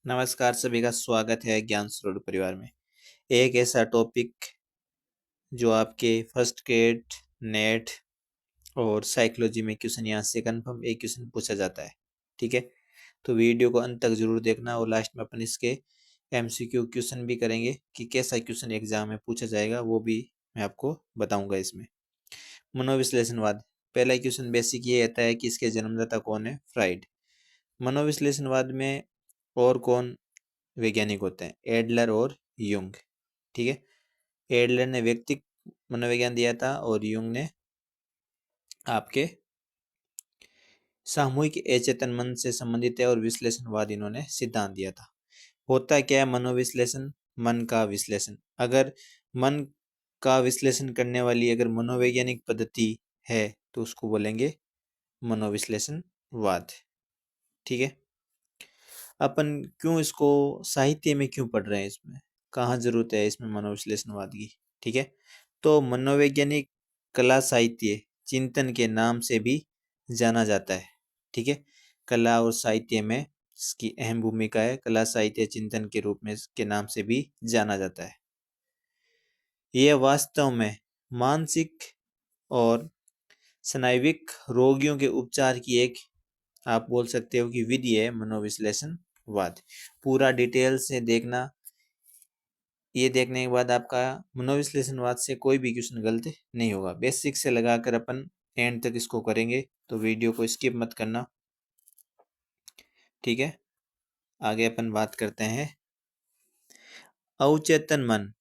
नमस्कार, सभी का स्वागत है ज्ञान स्रोत परिवार में। एक ऐसा टॉपिक जो आपके फर्स्ट ग्रेड, नेट और साइकोलॉजी में क्वेश्चन यहाँ से कन्फर्म एक क्वेश्चन पूछा जाता है। ठीक है, तो वीडियो को अंत तक जरूर देखना और लास्ट में अपन इसके एमसीक्यू क्वेश्चन भी करेंगे कि कैसा क्वेश्चन एग्जाम में पूछा जाएगा, वो भी मैं आपको बताऊंगा इसमें। मनोविश्लेषणवाद, पहला क्वेश्चन बेसिक ये रहता है कि इसके जन्मदाता कौन है? फ्राइड। मनोविश्लेषणवाद में और कौन वैज्ञानिक होते हैं? एडलर और यूंग। ठीक है, एडलर ने व्यक्तिक मनोविज्ञान दिया था और यूंग ने आपके सामूहिक अचेतन मन से संबंधित है और विश्लेषणवाद इन्होंने सिद्धांत दिया था। होता क्या है मनोविश्लेषण? मन का विश्लेषण। अगर मन का विश्लेषण करने वाली अगर मनोवैज्ञानिक पद्धति है तो उसको बोलेंगे मनोविश्लेषणवाद। ठीक है, अपन क्यों इसको साहित्य में क्यों पढ़ रहे हैं, इसमें कहाँ जरूरत है इसमें मनोविश्लेषणवाद की? ठीक है, तो मनोवैज्ञानिक कला साहित्य चिंतन के नाम से भी जाना जाता है। ठीक है, कला और साहित्य में इसकी अहम भूमिका है। कला साहित्य चिंतन के रूप में इसके नाम से भी जाना जाता है। यह वास्तव में मानसिक और स्नायुविक रोगियों के उपचार की एक, आप बोल सकते हो कि विधि है मनोविश्लेषणवाद। पूरा डिटेल से देखना। ये देखने के बाद आपका मनोविश्लेषणवाद से कोई भी क्वेश्चन गलत नहीं होगा। बेसिक से लगाकर अपन एंड तक इसको करेंगे, तो वीडियो को स्किप मत करना। ठीक है, आगे अपन बात करते हैं अवचेतन मन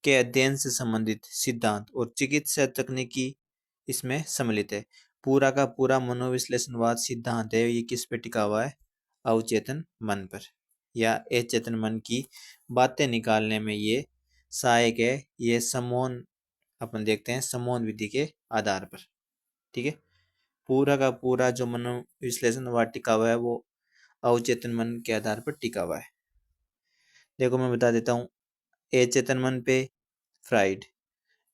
के अध्ययन से संबंधित सिद्धांत और चिकित्सा तकनीकी इसमें सम्मिलित है। पूरा का पूरा मनोविश्लेषणवाद सिद्धांत है, ये किस पे टिका हुआ है? अवचेतन मन पर या अचेतन मन की बातें निकालने में ये सहायक है। ये समोहन अपन देखते हैं समोहन विधि के आधार पर। ठीक है, पूरा का पूरा जो मनोविश्लेषणवाद टिका हुआ है वो अवचेतन मन के आधार पर टिका हुआ है। देखो मैं बता देता हूँ, अचेतन मन पे फ्राइड,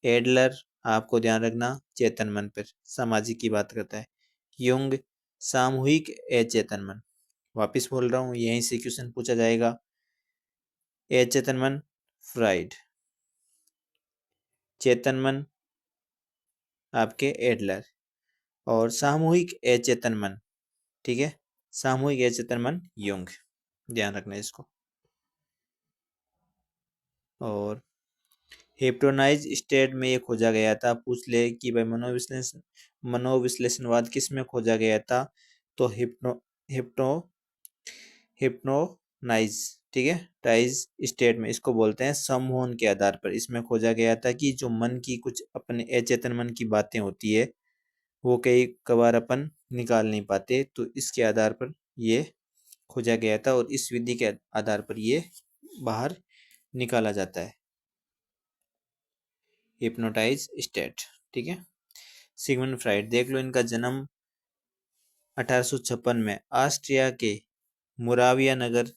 एडलर आपको ध्यान रखना चेतन मन पर सामाजिक की बात करता है, युंग सामूहिक अचेतन मन। वापिस बोल रहा हूँ, यहीं से क्वेश्चन पूछा जाएगा। अचेतन मन फ्राइड, चेतन मन आपके एडलर और सामूहिक अचेतन मन, ठीक है, सामूहिक अचेतन मन युंग। ध्यान रखना इसको। और हिप्नोटाइज स्टेट में ये खोजा गया था। पूछ ले कि भाई मनोविश्लेषणवाद किस में खोजा गया था? तो हिप्नो हिप्नोनाइज, ठीक है, टाइज स्टेट में इसको बोलते हैं सम्मोहन के आधार पर। इसमें खोजा गया था कि जो मन की कुछ अपने अचेतन मन की बातें होती है वो कई कबार अपन निकाल नहीं पाते, तो इसके आधार पर ये खोजा गया था और इस विधि के आधार पर ये बाहर निकाला जाता है, हिप्नोटाइज स्टेट। ठीक है, सिगमंड फ्राइड देख लो, इनका जन्म 1856 में ऑस्ट्रिया के मुराविया नगर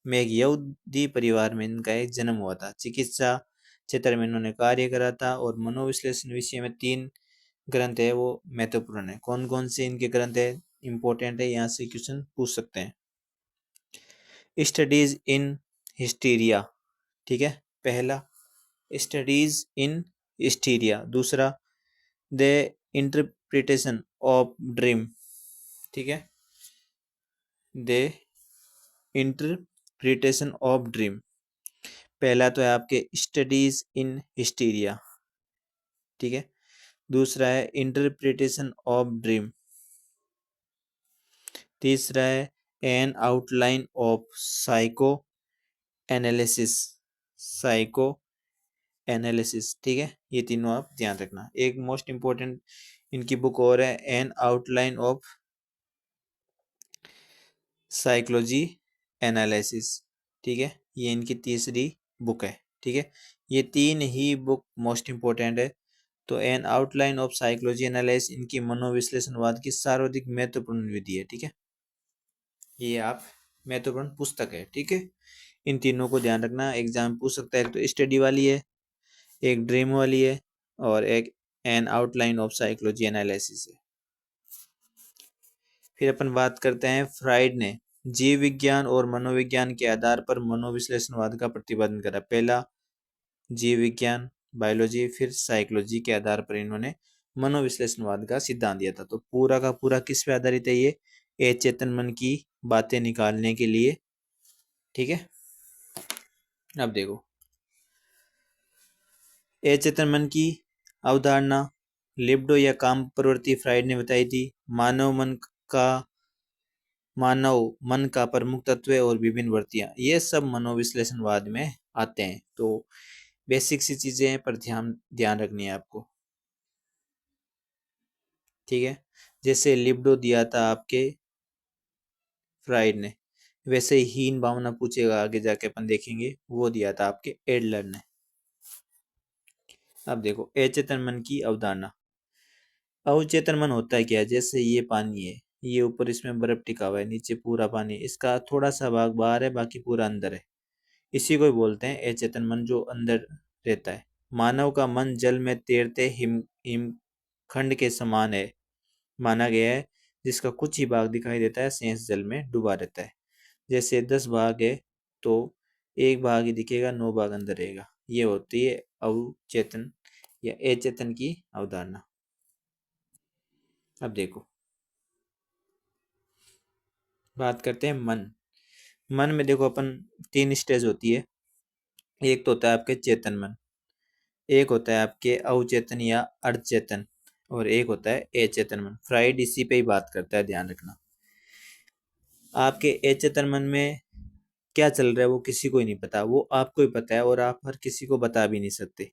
में एक यहूदी परिवार में इनका एक जन्म हुआ था। चिकित्सा क्षेत्र में इन्होंने कार्य करा था और मनोविश्लेषण विषय में 3 ग्रंथ है वो महत्वपूर्ण है। कौन कौन से इनके ग्रंथ है इंपॉर्टेंट है, यहाँ से क्वेश्चन पूछ सकते हैं। स्टडीज इन हिस्टीरिया, ठीक है, पहला स्टडीज इन हिस्टीरिया। दूसरा द इंटरप्रिटेशन ऑफ ड्रीम, ठीक है, द इंटरप्रिटेशन ऑफ ड्रीम। पहला तो है आपके स्टडीज इन हिस्टीरिया, ठीक है। दूसरा है इंटरप्रिटेशन ऑफ ड्रीम। तीसरा है N outline of psycho analysis, psycho analysis, ठीक है। ये तीनों आप ध्यान रखना। एक मोस्ट इंपोर्टेंट इनकी बुक और है N outline of psychology analysis, ठीक है, ये इनकी तीसरी बुक है। ठीक है, ये 3 ही बुक मोस्ट इंपोर्टेंट है। तो N outline of psychology analysis इनकी मनोविश्लेषणवाद की सर्वाधिक महत्वपूर्ण विधि है। ठीक है, ये आप महत्वपूर्ण पुस्तक है। ठीक है, इन तीनों को ध्यान रखना, एग्जाम पूछ सकता है। एक तो स्टडी वाली है, एक ड्रीम वाली है और एक N outline of psychology analysis है। फिर अपन बात करते हैं फ्राइड ने जीव विज्ञान और मनोविज्ञान के आधार पर मनोविश्लेषणवाद का प्रतिपादन करा। पहला जीव विज्ञान बायोलॉजी, फिर साइकोलॉजी के आधार पर इन्होंने मनोविश्लेषणवाद का सिद्धांत दिया था। तो पूरा का पूरा किस पे आधारित है ये? अचेतन मन की बातें निकालने के लिए। ठीक है, अब देखो अचेतन मन की अवधारणा लिबिडो या काम प्रवृत्ति फ्राइड ने बताई थी। मानव मन का प्रमुख तत्व और विभिन्न वृत्तियां, ये सब मनोविश्लेषणवाद में आते हैं। तो बेसिक सी चीजें हैं, पर ध्यान ध्यान रखनी है आपको। ठीक है, जैसे लिबिडो दिया था आपके फ्राइड ने, वैसे ही हीन भावना पूछेगा आगे जाके, अपन देखेंगे, वो दिया था आपके एडलर ने। अब देखो अचेतन मन की अवधारणा। अवचेतन मन होता है क्या? जैसे ये पानी है, ये ऊपर इसमें बर्फ टिका हुआ है, नीचे पूरा पानी, इसका थोड़ा सा भाग बाहर है, बाकी पूरा अंदर है। इसी को बोलते हैं अचेतन मन, जो अंदर रहता है। मानव का मन जल में तैरते हिमखंड के समान है माना गया है, जिसका कुछ ही भाग दिखाई देता है, शेष जल में डूबा रहता है। जैसे 10 भाग है तो एक भाग ही दिखेगा, 9 भाग अंदर रहेगा। ये होती है अवचेतन या अचेतन की अवधारणा। अब देखो बात करते हैं मन। मन में देखो अपन 3 स्टेज होती है। एक तो होता है आपके चेतन मन, एक होता है आपके अवचेतन या अर्धचेतन, और एक होता है अचेतन मन। फ्राइड इसी पे ही बात करता है, ध्यान रखना। आपके अचेतन मन में क्या चल रहा है वो किसी को ही नहीं पता, वो आपको ही पता है, और आप हर किसी को बता भी नहीं सकते।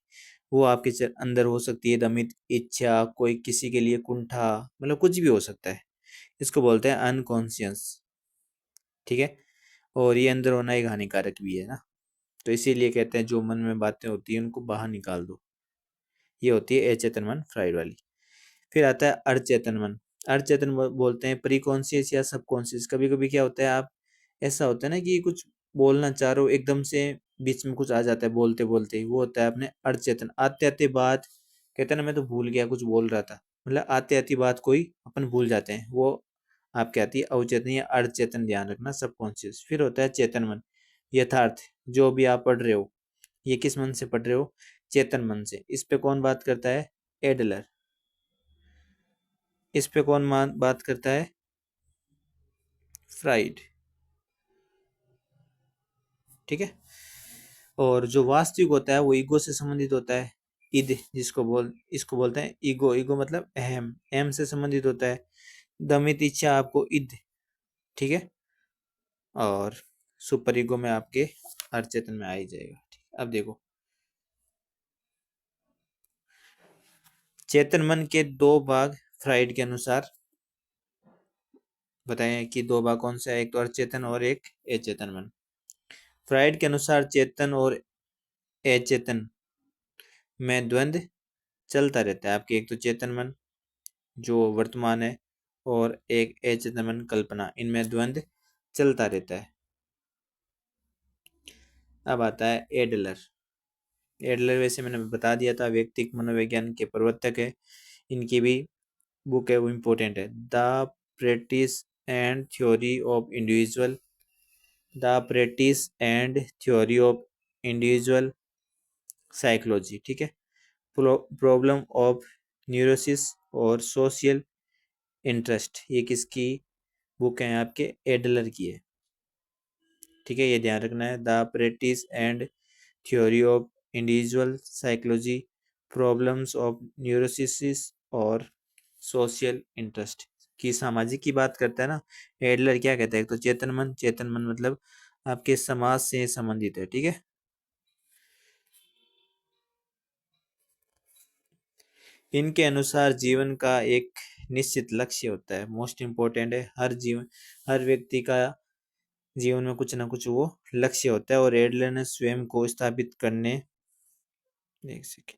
वो आपके अंदर हो सकती है दमित इच्छा, कोई किसी के लिए कुंठा, मतलब कुछ भी हो सकता है। इसको बोलते हैं अनकॉन्शियस। ठीक है, और ये अंदर होना एक हानिकारक भी है ना। तो इसीलिए कहते हैं जो मन में बातें होती है उनको बाहर निकाल दो। ये होती है अचेतन मन, फ्राइड वाली। फिर आता है अर्चेतन मन। अर्चेतन बोलते हैं प्री कॉन्शियस या सब कॉन्शियस। कभी कभी क्या होता है, आप ऐसा होता है ना कि कुछ बोलना चाह रहे हो, एकदम से बीच में कुछ आ जाता है बोलते बोलते ही, वो होता है अपने अर्चेतन। आते आते बात कहते हैं ना, मैं तो भूल गया कुछ बोल रहा था, मतलब आते आती बात कोई अपन भूल जाते हैं, वो आपके आती है अवचेतन या अर्चेतन, ध्यान रखना, सब कॉन्शियस। फिर होता है चेतन मन, यथार्थ, जो भी आप पढ़ रहे हो, ये किस मन से पढ़ रहे हो? चेतन मन से। इस पे कौन बात करता है? एडलर। इस पे कौन बात करता है? फ्राइड। ठीक है, और जो वास्तविक होता है वो ईगो से संबंधित होता है। ईद, इसको बोलते हैं ईगो। ईगो मतलब अहम, अहम से संबंधित होता है। दमित इच्छा आपको ईद। ठीक है, और सुपर ईगो में आपके अचेतन में आ ही जाएगा। ठीक, अब देखो चेतन मन के 2 भाग फ्राइड के अनुसार बताएं कि 2 भाग कौन से है, एक तो अचेतन और एक अचेतन मन। फ्राइड के अनुसार चेतन और अचेतन में द्वंद्व चलता रहता है आपके। एक तो चेतन मन जो वर्तमान है, और एक अचेतन मन कल्पना, इनमें द्वंद्व चलता रहता है। अब आता है एडलर। एडलर वैसे मैंने बता दिया था, व्यक्तिक मनोविज्ञान के प्रवर्तक है। इनकी भी बुक है, वो इम्पोर्टेंट है। The practice and theory of individual, the practice and theory of individual psychology. ठीक है, प्रॉब्लम ऑफ न्यूरोसिस और सोशल इंटरेस्ट, ये किसकी बुक है? आपके एडलर की है। ठीक है, ये ध्यान रखना है। The practice and theory of individual psychology, problems of neurosis और सोशल इंटरेस्ट की, सामाजिक की बात करता है ना। एडलर क्या कहता है? एक तो चेतन मन, चेतन मन मतलब आपके समाज से संबंधित है। ठीक है, इनके अनुसार जीवन का एक निश्चित लक्ष्य होता है, मोस्ट इम्पोर्टेंट है। हर व्यक्ति का जीवन में कुछ ना कुछ वो लक्ष्य होता है, और एडलर ने स्वयं को स्थापित करने, एक सेकेंड,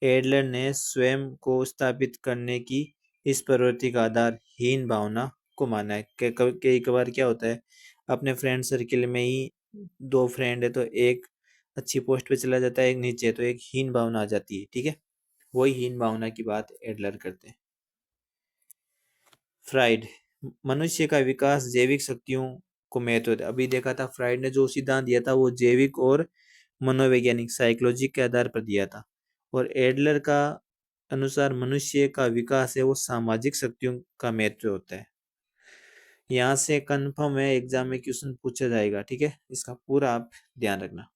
एडलर ने स्वयं को स्थापित करने की इस प्रवृत्ति का आधार हीन भावना को माना है। कई बार क्या होता है, अपने फ्रेंड सर्किल में ही 2 फ्रेंड है, तो एक अच्छी पोस्ट पे चला जाता है, एक नीचे, तो एक हीन भावना आ जाती है। ठीक है, वही हीन भावना की बात एडलर करते हैं। फ्राइड मनुष्य का विकास जैविक शक्तियों को महत्व है। अभी देखा था फ्राइड ने जो सिद्धांत दिया था वो जैविक और मनोवैज्ञानिक साइकोलॉजी के आधार पर दिया था। और एडलर का अनुसार मनुष्य का विकास है वो सामाजिक शक्तियों का महत्व होता है। यहाँ से कंफर्म है एग्जाम में क्वेश्चन पूछा जाएगा, ठीक है, इसका पूरा आप ध्यान रखना।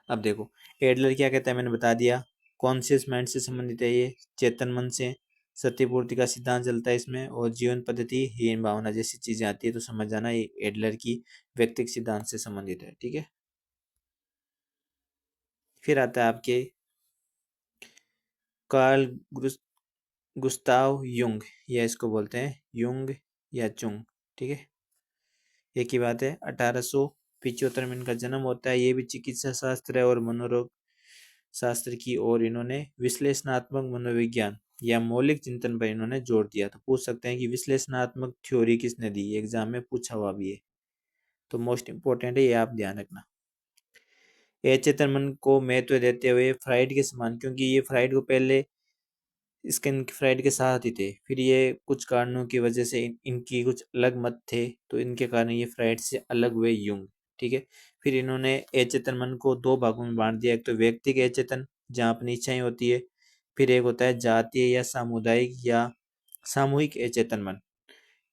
अब देखो एडलर क्या कहता है, मैंने बता दिया। कॉन्शियस माइंड से संबंधित है ये, चेतन मन से, सत्यपूर्ति का सिद्धांत चलता है इसमें, और जीवन पद्धति, हीन भावना जैसी चीजें आती है तो समझ जाना ये एडलर की व्यक्तिगत सिद्धांत से संबंधित है, ठीक है। फिर आता है आपके कार्ल गुस्ताव युंग, या इसको बोलते हैं युंग या चुंग, ठीक है, एक ही बात है। 1875 में इनका जन्म होता है। ये भी चिकित्सा शास्त्र और मनोरोग शास्त्र की ओर इन्होंने विश्लेषणात्मक मनोविज्ञान या मौलिक चिंतन पर इन्होंने जोर दिया। तो पूछ सकते हैं कि विश्लेषणात्मक थ्योरी किसने दी, एग्जाम में पूछा हुआ भी है, तो मोस्ट इंपोर्टेंट है, ये आप ध्यान रखना। अचेतन मन को महत्व देते हुए फ्राइड के समान, क्योंकि ये फ्राइड को पहले स्किन फ्राइड के साथ ही थे, फिर ये कुछ कारणों की वजह से इनकी कुछ अलग मत थे, तो इनके कारण ये फ्राइड से अलग हुए युंग, ठीक है। फिर इन्होंने अचेतन मन को दो भागों में बांट दिया, एक तो व्यक्तिगत अचेतन जहाँ अपनी इच्छाएं होती है, फिर एक होता है जातीय या सामुदायिक या सामूहिक अचेतन मन।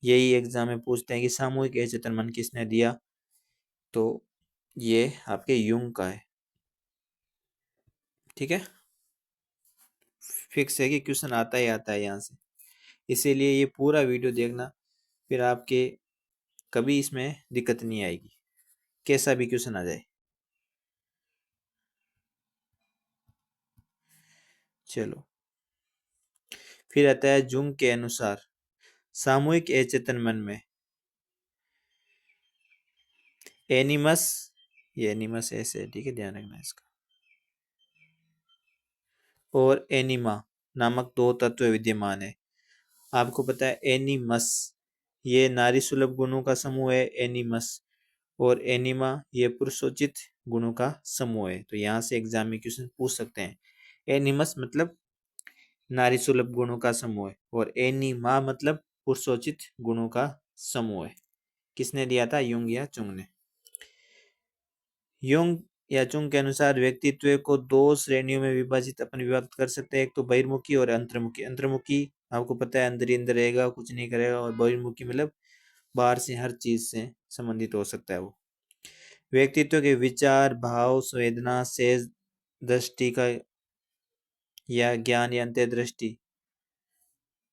यही एग्जाम में पूछते हैं कि सामूहिक अचेतन मन किसने दिया, तो ये आपके युंग का है, ठीक है। फिक्स है कि क्वेश्चन आता ही आता है यहाँ से, इसीलिए ये पूरा वीडियो देखना, फिर आपके कभी इसमें दिक्कत नहीं आएगी, कैसा भी क्वेश्चन आ जाए। चलो फिर आता है जुंग के अनुसार सामूहिक अचेतन मन में एनिमस, ये एनिमस ऐसे है, ठीक है, ध्यान रखना इसका, और एनिमा नामक दो तत्व विद्यमान है। आपको पता है एनिमस ये नारी सुलभ गुणों का समूह है एनिमस, और एनिमा ये पुरुषोचित गुणों का समूह है। तो यहाँ से एग्जाम में क्वेश्चन पूछ सकते हैं, एनिमस मतलब नारी सुलभ गुणों का समूह है, और एनिमा मतलब पुरुषोचित गुणों का समूह है। किसने दिया था, युंग या चुंग ने। युंग या चुंग के अनुसार व्यक्तित्व को दो श्रेणियों में विभाजित अपन विभक्त कर सकते हैं, एक तो बहिर्मुखी और अंतर्मुखी। अंतर्मुखी आपको पता है अंदर ही अंदर रहेगा, कुछ नहीं करेगा, और बहिर्मुखी मतलब बाहर से हर चीज से संबंधित हो सकता है वो। व्यक्तित्व के विचार, भाव, संवेदना, सेज, दृष्टि का या ज्ञान या अंतर्दृष्टि।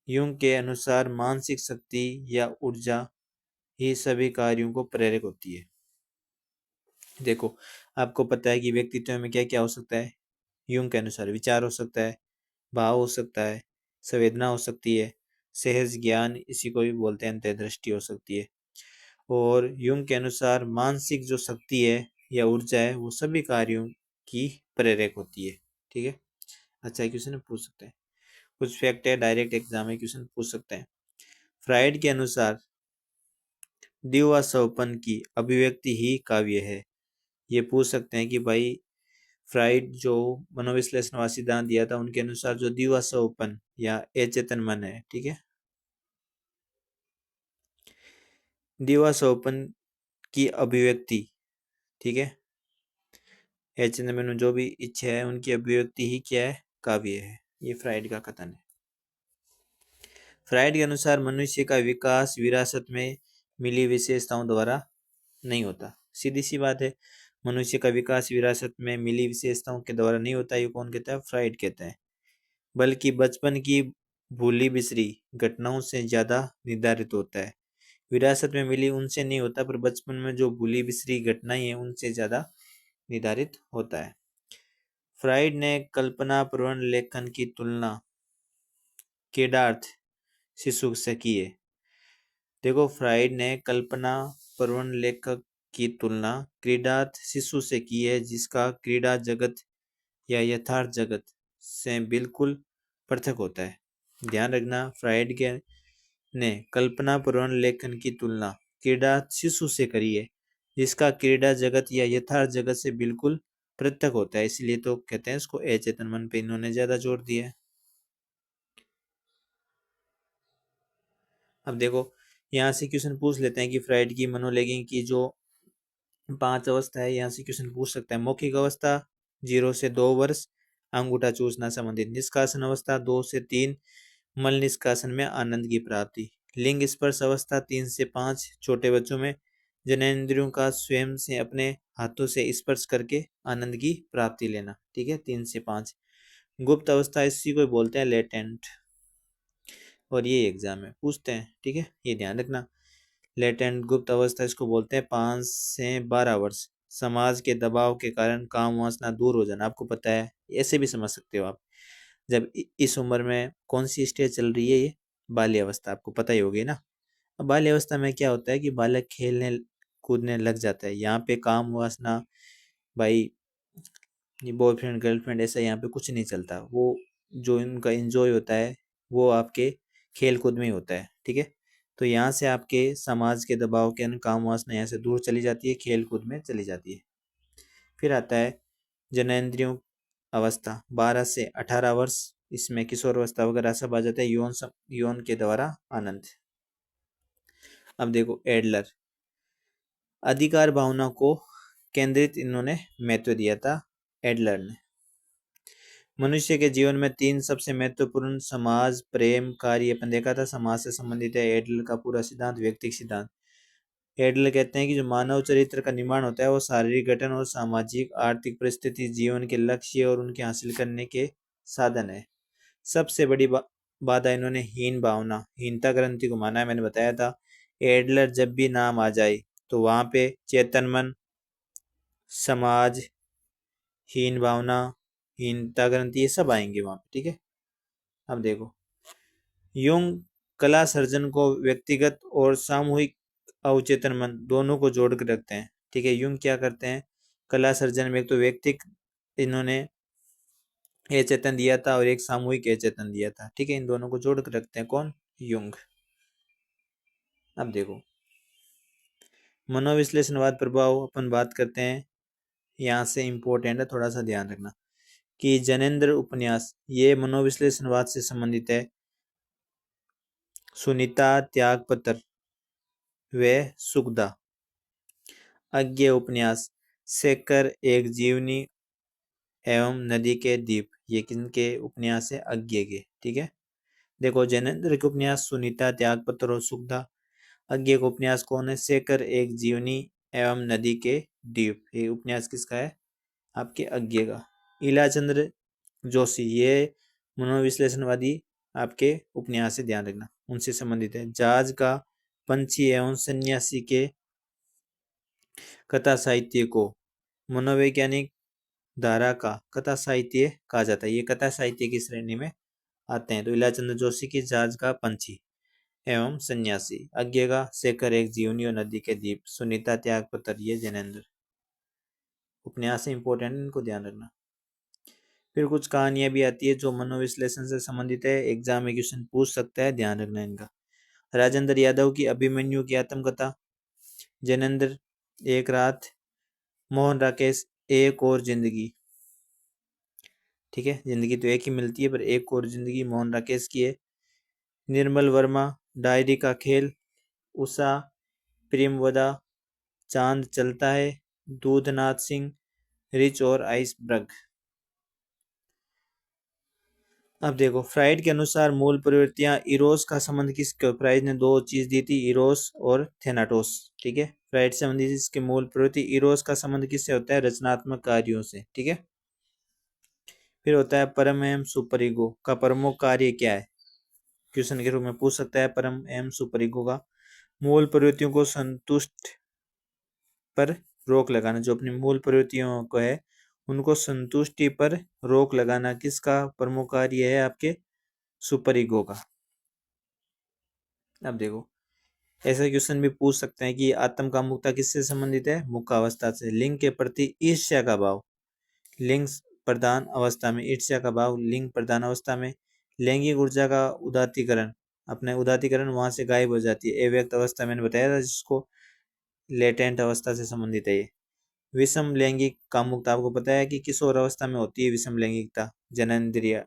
युंग के अनुसार मानसिक शक्ति या ऊर्जा ही सभी कार्यों को प्रेरक होती है। देखो आपको पता है कि व्यक्तित्व में क्या क्या हो सकता है, युंग के अनुसार विचार हो सकता है, भाव हो सकता है, संवेदना हो सकती है, सहज ज्ञान इसी को भी बोलते हैं, अंतर्दृष्टि हो सकती है। और युंग के अनुसार मानसिक जो शक्ति है या ऊर्जा है वो सभी कार्यों की प्रेरक होती है, ठीक है। अच्छा क्वेश्चन पूछ सकते हैं, कुछ फैक्ट है, डायरेक्ट एग्जाम में क्वेश्चन पूछ सकते हैं। फ्राइड के अनुसार दिवा स्वपन की अभिव्यक्ति ही काव्य है। ये पूछ सकते हैं कि भाई फ्राइड जो मनोविश्लेषणवाद सिद्धांत दिया था उनके अनुसार जो दिवा स्वपन या अचेतन मन है, ठीक है, दिवा स्वपन की अभिव्यक्ति, ठीक है, अचेतन मन में जो भी इच्छा है उनकी अभिव्यक्ति ही क्या है, काव्य है। ये फ्राइड का कथन है। फ्राइड के अनुसार मनुष्य का विकास विरासत में मिली विशेषताओं द्वारा नहीं होता। सीधी सी बात है, मनुष्य का विकास विरासत में मिली विशेषताओं के द्वारा नहीं होता। ये कौन कहता है, फ्राइड कहता है। बल्कि बचपन की भूली बिसरी घटनाओं से ज्यादा निर्धारित होता है। विरासत में मिली उनसे नहीं होता, पर बचपन में जो भूली बिसरी घटनाएं हैं उनसे ज्यादा निर्धारित होता है। फ्राइड ने कल्पना प्रवण लेखन की तुलना क्रीडार्थ शिशु से की है। देखो फ्राइड ने कल्पना प्रवण लेखक की तुलना क्रीडार्थ शिशु से की है, जिसका क्रीड़ा जगत या यथार्थ जगत से बिल्कुल पृथक होता है। ध्यान रखना, फ्राइड के ने कल्पना प्रवण लेखन की तुलना क्रीड़ा शिशु से करी है, जिसका क्रीड़ा जगत या यथार्थ जगत से बिल्कुल पृथक होता है, इसलिए तो कहते हैं इसको अचेतन मन पे इन्होंने ज्यादा जोर दिया है। अब देखो यहाँ से क्वेश्चन पूछ लेते हैं कि फ्राइड की मनोलैंगिक की जो 5 अवस्था है, यहाँ से क्वेश्चन पूछ सकता है। मौखिक अवस्था 0 से 2 वर्ष, अंगूठा चूसना संबंधित। निष्कासन अवस्था 2 से 3, मल निष्कासन में आनंद की प्राप्ति। लिंग स्पर्श अवस्था 3 से 5, छोटे बच्चों में जनेंद्रियों का स्वयं से अपने हाथों से स्पर्श करके आनंद की प्राप्ति लेना। ठीक है, 3 से 5। गुप्त अवस्था इसी को बोलते हैं लेटेंट, और ये एग्जाम में पूछते हैं। ठीक है, ये ध्यान रखना। लेटेंट गुप्त अवस्था इसको बोलते हैं 5 से 12 वर्ष। समाज के दबाव के कारण काम वासना दूर हो जाना, आपको पता है, ऐसे भी समझ सकते हो आप। जब इस उम्र में कौन सी स्टेज चल रही है, ये बाल्य अवस्था, आपको पता ही होगी ना। अब बाल्य अवस्था में क्या होता है कि बालक खेलने कूदने लग जाता है। यहाँ पे काम वासना, भाई ये बॉयफ्रेंड गर्लफ्रेंड ऐसा यहाँ पे कुछ नहीं चलता। वो जो इनका एंजॉय होता है वो आपके खेल कूद में ही होता है। ठीक है, तो यहाँ से आपके समाज के दबाव के अन्य काम वासना यहाँ से दूर चली जाती है, खेल कूद में चली जाती है। फिर आता है जनेंद्रियों अवस्था 12 से 18 वर्ष। इसमें किशोर अवस्था वगैरह सब आ जाता है। यौन के द्वारा आनंद। अब देखो एडलर, अधिकार भावना को केंद्रित इन्होंने महत्व दिया था एडलर ने। मनुष्य के जीवन में 3 सबसे महत्वपूर्ण समाज, प्रेम, कार्य अपन देखा था। समाज से संबंधित है एडलर का पूरा सिद्धांत, व्यक्तिक सिद्धांत। एडलर कहते हैं कि जो मानव चरित्र का निर्माण होता है वो शारीरिक गठन और सामाजिक आर्थिक परिस्थिति, जीवन के लक्ष्य और उनके हासिल करने के साधन है। सबसे बड़ी बाधा इन्होंने हीन भावना, हीनता ग्रंथि को माना है। मैंने बताया था एडलर जब भी नाम आ जाए तो वहां पे चेतन मन, समाज, हीन भावना, हीनता ग्रंथि ये सब आएंगे वहां पे। ठीक है, अब देखो युंग कला सर्जन को व्यक्तिगत और सामूहिक अवचेतन मन दोनों को जोड़ कर रखते हैं। ठीक है, युंग क्या करते हैं, कला सर्जन में एक तो व्यक्तिगत इन्होंने ए चेतन दिया था और एक सामूहिक ए चेतन दिया था। ठीक है, इन दोनों को जोड़ कर रखते हैं कौन, युंग। अब देखो मनोविश्लेषणवाद प्रभाव अपन बात करते हैं। यहाँ से इंपॉर्टेंट है, थोड़ा सा ध्यान रखना कि जनेंद्र उपन्यास ये मनोविश्लेषणवाद से संबंधित है। सुनीता त्यागपत्र व सुखदा, अज्ञे उपन्यास, शेखर एक जीवनी एवं नदी के द्वीप, ये किनके उपन्यास है, अज्ञे के। ठीक है, देखो जैनेन्द्र के उपन्यास सुनीता त्यागपत्र और सुखदा। अज्ञे का उपन्यास कौन है, शेखर एक जीवनी एवं नदी के द्वीप, ये उपन्यास किसका है, आपके अज्ञे का। इलाचंद्र जोशी ये मनोविश्लेषणवादी आपके उपन्यास से ध्यान रखना, उनसे संबंधित है। जहाज का पंछी एवं सन्यासी के कथा साहित्य को मनोवैज्ञानिक धारा का कथा साहित्य कहा जाता है। ये कथा साहित्य की श्रेणी में आते हैं। तो इलाचंद्र जोशी की जहाज का पंछी एवं सन्यासी, अज्ञे का शेखर एक जीवनी और नदी के द्वीप, सुनीता त्यागपत्र ये जैनेन्द्र उपन्यास इंपोर्टेंट, इनको ध्यान रखना। फिर कुछ कहानियां भी आती है जो मनोविश्लेषण से संबंधित है, एग्जाम में क्वेश्चन पूछ सकता है, ध्यान रखना इनका। राजेंद्र यादव की अभिमन्यु की आत्मकथा, जैनेन्द्र एक रात, मोहन राकेश एक और जिंदगी। ठीक है, जिंदगी तो एक ही मिलती है पर एक और जिंदगी मोहन राकेश की है। निर्मल वर्मा डायरी का खेल, उषा प्रेमवदा, चांद चलता है, दूधनाथ सिंह रिच और आइसबर्ग। अब देखो फ्राइड के अनुसार मूल प्रवृत्तियां, इरोस का संबंध किसके, फ्राइड ने 2 चीज दी थी, इरोस और थेनाटोस। ठीक है, फ्राइड से संबंधित इसके मूल प्रवृत्ति, इरोस का संबंध किससे होता है, रचनात्मक कार्यों से। ठीक है, फिर होता है परम एवं सुपर ईगो का प्रमुख कार्य क्या है, क्वेश्चन के रूप में पूछ सकता है। परम एवं सुपर ईगो का मूल प्रवृत्तियों को संतुष्ट पर रोक लगाना, जो अपनी मूल प्रवृत्तियों को है उनको संतुष्टि पर रोक लगाना किसका प्रमुख कार्य है, आपके सुपर ईगो का। अब देखो ऐसा क्वेश्चन भी पूछ सकते हैं कि आत्म कामुकता किससे संबंधित है, मुक्तावस्था से। लिंग के प्रति ईर्ष्या का भाव, लिंग प्रधान अवस्था में ईर्ष्या का भाव, लिंग प्रधान अवस्था में लैंगिक ऊर्जा का उदातीकरण, अपने उदातीकरण वहां से गायब हो जाती है। अव्यक्त अवस्था मैंने बताया था जिसको लेटेंट अवस्था से संबंधित है ये। विषम लैंगिक कामुकता आपको पता है कि किशोर अवस्था में होती है विषम लैंगिकता, जननेंद्रिय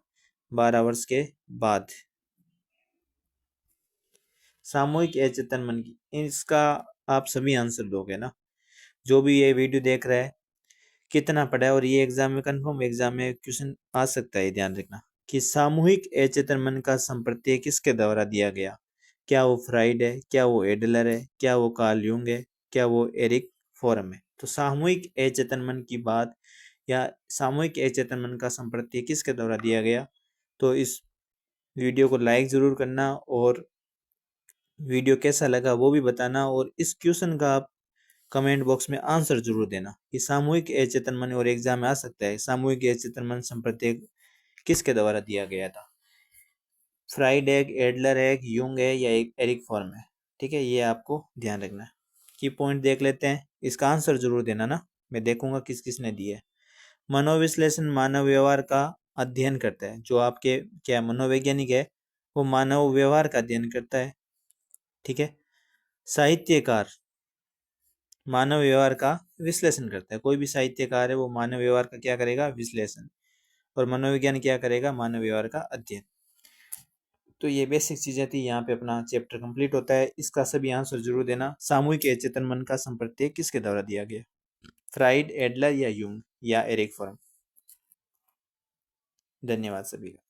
12 वर्ष के बाद। सामूहिक अचेतन मन की, इसका आप सभी आंसर दोगे ना, जो भी ये वीडियो देख रहा है कितना पढ़ा है, और ये एग्जाम में कंफर्म एग्जाम में क्वेश्चन आ सकता है, ध्यान रखना कि सामूहिक अचेतन मन का संप्रत्यय किसके द्वारा दिया गया। क्या वो फ्राइड है, क्या वो एडलर है, क्या वो कार्ल यूंग है, क्या वो एरिक फोरम है। तो सामूहिक अचेतन मन की बात या सामूहिक अचेतन मन का संप्रत्यय किसके द्वारा दिया गया। तो इस वीडियो को लाइक जरूर करना, और वीडियो कैसा लगा वो भी बताना, और इस क्वेश्चन का आप कमेंट बॉक्स में आंसर जरूर देना कि सामूहिक अचेतन मन और एग्जाम में आ सकता है, सामूहिक अचेतन मन संप्रत्यय किसके द्वारा दिया गया था। फ्राइड है, एडलर है, यूंग है, या एरिक फॉर्म है। ठीक है, ये आपको ध्यान रखना है। की पॉइंट देख लेते हैं, इसका आंसर जरूर देना ना, मैं देखूंगा किस किसने दिए। मनोविश्लेषण मानव व्यवहार का अध्ययन करता है। जो आपके क्या मनोवैज्ञानिक है वो मानव व्यवहार का अध्ययन करता है। ठीक है, साहित्यकार मानव व्यवहार का विश्लेषण करता है। कोई भी साहित्यकार है वो मानव व्यवहार का क्या करेगा, विश्लेषण। और मनोविज्ञान क्या करेगा, मानव व्यवहार का अध्ययन। तो ये बेसिक चीजें थी, यहाँ पे अपना चैप्टर कंप्लीट होता है। इसका सभी आंसर जरूर देना। सामूहिक अचेतन मन का संप्रत्यय किसके द्वारा दिया गया, फ्राइड, एडलर या यूंग या एरिक फॉर्म। धन्यवाद सभी का।